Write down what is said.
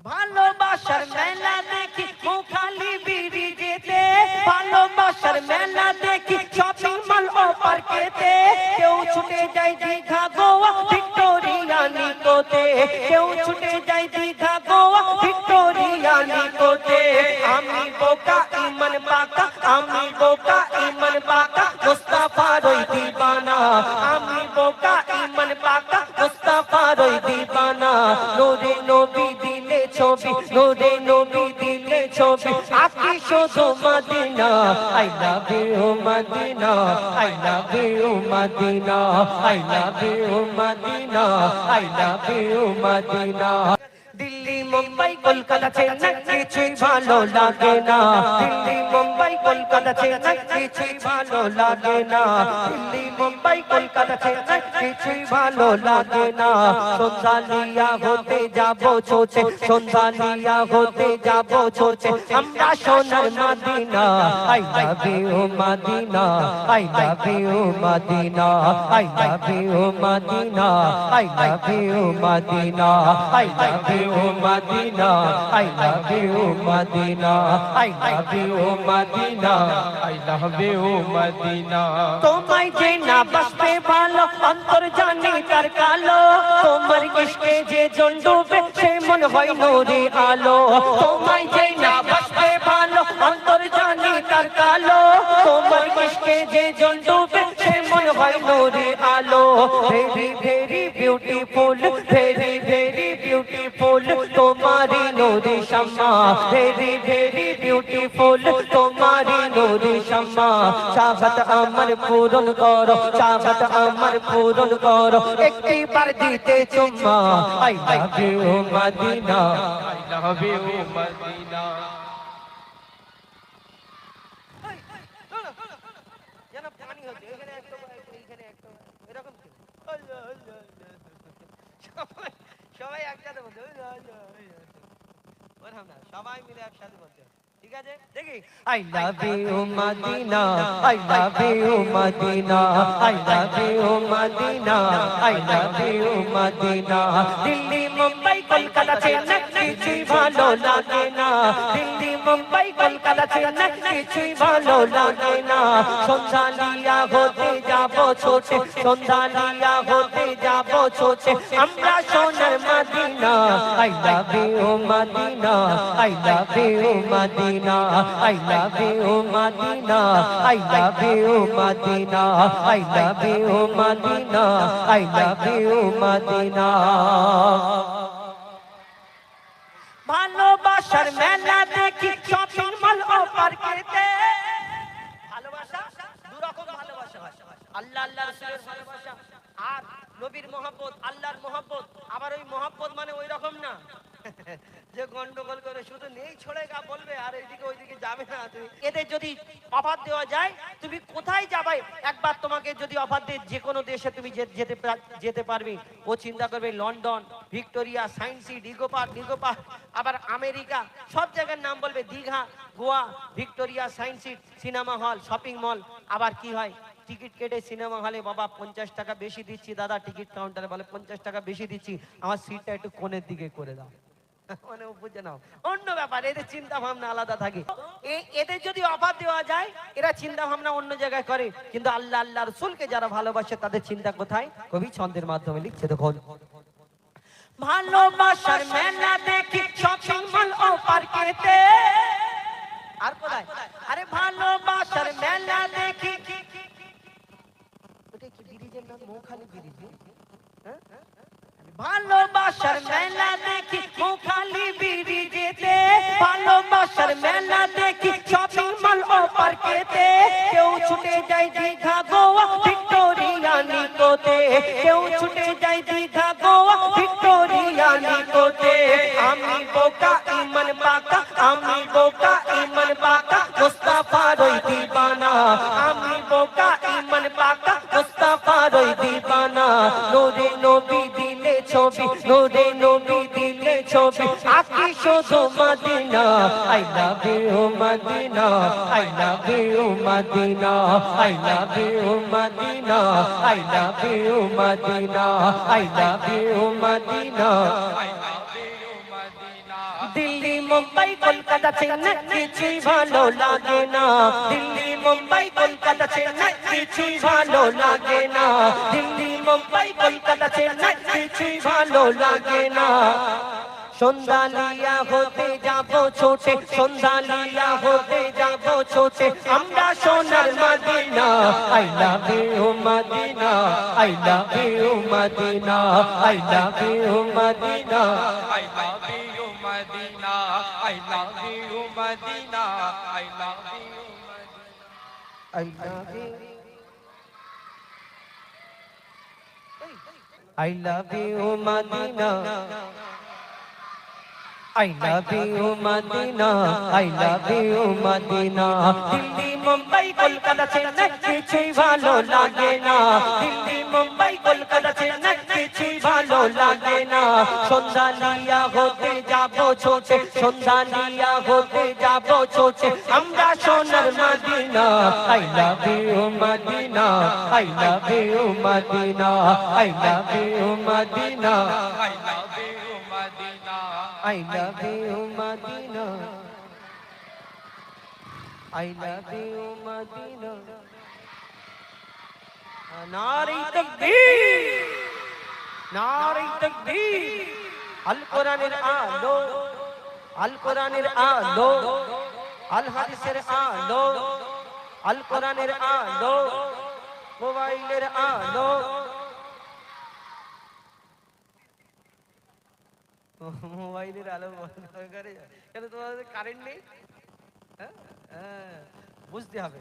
ভালোবাসার মেলা দেখি মুখালি বিড়ি যেতে, ভালোবাসার মেলা দেখি শপিং মল ও পার্কেতে, কেউ ছুটে যায় দীঘা গোয়া ভিক্টোরিয়া নিকোতে, কেউ ছুটে যায় দীঘা গোয়া ভিক্টোরিয়া নিকোতে। আমি বোকা ইমান বাঁকা, আমি বোকা ইমান বাঁকা, মুস্তাফার ওই দিবানা, আমি বোকা ইমান বাঁকা, মুস্তাফার ওই দিবানা। নূরে নবী দিলে ছবি, নূরে নবী দিলে ছবি, আকি শুধু Madina. I love you Madina, I love you Madina, I love you Madina, I love you Madina. Delhi Mumbai Kolkata Chennai কিছুই ভালো লাগে না, দিল্লি মুম্বাই কলকাতা চেন্নাই কিছুই ভালো লাগে না, দিল্লি মুম্বাই কলকাতা চেন্নাই কিছুই ভালো লাগে না। সন্ধ্যালিয়া হতে যাবো ছোটে, সন্ধ্যালিয়া হতে যাবো ছোটে, আমরা সোনার Madina. I love you Madina, I love you Madina, I love you Madina, I love you Madina, I love you Madina, I love you Madina, I love you Madina, I love you Madina। তোমায় যে না বাসবে ভালো অন্তর জানি তার কালো, তোমার ইশকে যে জন ডুবে সে মন হয় নূরে আলো। তোমায় যে না বাসবে ভালো অন্তর জানি তার কালো, তোমার ইশকে যে জন ডুবে সে মন হয় নূরে আলো। Very very beautiful, very very beautiful তোমারি নূরে শামা, ভেরি ভেরি বিউটিফুল তোমারি নূরে শামা। চাহত আমার পূরণ করো, চাহত আমার পূরণ করো, একটি বার দিতে চুম্মা। I love you Madina, I love you Madina. যেন পানি হচ্ছে এখানে একটা, এখানে একটা, এরকম সবাই একসাথে বলতে, সবাই মিলে একসাথে বলতে, ঠিক আছে? দেখি I love you Madina, I love you Madina, I love you Madina, I love you Madina। Delhi Mumbai Kolkata Chennai কিছুই ভালো লাগে না, দিল্লি মুম্বাই কলকাতা চেন্নাই কিছুই ভালো লাগে না। সন্ধ্যালিয়া হতে যাবো ছোটে, সন্ধ্যালিয়া হতে যাবো ছোটে, আমরা সোনার Medina. I love you Madina, I love you Madina, I love you Madina, I love you Madina, I love you Madina, I love you Madina। ভালোবাসার মেলা দেখি শপিং মল ও পার্কেতে। ভালোবাসা দুরকম ভালোবাসা হয়, আল্লাহ আল্লাহ রাসূলের ভালোবাসা আর নবীর মহব্বত, আল্লাহর মহব্বত। আবার ওই মহব্বত মানে ওই রকম না যে গন্ডগোল করে শুধু নেই ছড়েগা বলবে আর এইদিকে ওইদিকে যাবে না। তুমি এদের যদি অফার দেওয়া যায় তুমি কোথায় যাবে, একবার তোমাকে যদি অফার দেয় যে কোনো দেশে তুমি যেতে পারবে, ও চিন্তা করবে London, Victoria, science city, eco park, আবার আমেরিকা, সব জায়গার নাম বলবে, Digha, Goa, Victoria, science city, cinema hall, shopping mall. আবার কি হয়, টিকিট কেটে সিনেমা হলে বাবা 50 টাকা বেশি দিচ্ছি দাদা, টিকিট কাউন্টারে বলে 50 টাকা বেশি দিচ্ছি, আমার সিটটা একটু কোণের দিকে করে দাও। মানে বুঝে নাও, অন্য ব্যাপার, এদের চিন্তা ভাবনা আলাদা থাকে। এদের যদি অফার দেওয়া যায় এরা চিন্তা ভাবনা অন্য জায়গায় করে, কিন্তু আল্লাহ আল্লাহ রাসূলকে যারা ভালোবাসে তাদের চিন্তা কোথায়? কবি ছন্দের মাধ্যমে লিখছে, দেখুন। ভালোবাসার মেলা দেখি শপিং মল ও পার্কেতে। আর কোথায়? আরে ভালোবাসার মেলা দেখি, ওটা কি ব্রিজের নাম? মৌখালি ব্রিজ। হ্যাঁ, ভালোবাসার মেলা দেখি মুখালি বিড়ি যেতে, ভালোবাসার মেলা দেখি শপিং মল ও পার্কেতে, কেউ ছুটে যায় দীঘা গোয়া ভিক্টোরিয়া নিকোতে, কেউ ছুটে যায় দীঘা গোয়া ভিক্টোরিয়া নিকোতে। আমি বোকা ইমান বাঁকা, আমি বোকা ইমান বাঁকা, মুস্তাফার ওই দিবানা, আমি বোকা ইমান বাঁকা, মুস্তাফার ওই দিবানা। নূরে নবী দিলে ছবি, নূরে নবী দিলে ছবি, আকি শুধু Medina. I love you Madina, I love you Madina, I love you Madina, I love you Madina, I love you Madina, I love you Madina। Delhi Mumbai Kolkata Chennai কিছুই ভালো লাগে না দিল্লি মুম্বাই কলকাতা চেন্নাই কিছুই ভালো লাগে না দিল্লি মুম্বাই কলকাতা চেন্নাই কিছুই ভালো লাগে না সন্ধ্যালিয়া হতে যাব ছোটে সন্ধ্যালিয়া হতে যাব ছোটে আমরা সোনার Madina I love you Madina I love you Madina I love you Madina I love you, Medina. I love you, Medina. I love you, Medina. I love you I love you Medina I love you Medina I love you Medina Delhi Mumbai Kolkata Chennai কিছুই ভালো লাগে না দিল্লি মুম্বাই কলকাতা চেন্নাই কিছুই ভালো লাগে না সন্ধ্যালিয়া হতে যাব ছোটে সন্ধ্যালিয়া হতে যাব ছোটে আমরা সোনার Medina I love you Medina I love you Medina I love you Medina I love you, Medina. I love you Medina I love you Medina নারে তাকবীর নারে তাকবীর আল কোরআনের আলো আল কোরআনের আলো আল হাদিসের আলো আল কোরআনের আলো মোবাইলের আলো মোবাইলের আলো বন্ধ করে কেন তোমাদের কারেন্ট নেই হ্যাঁ বুঝতে হবে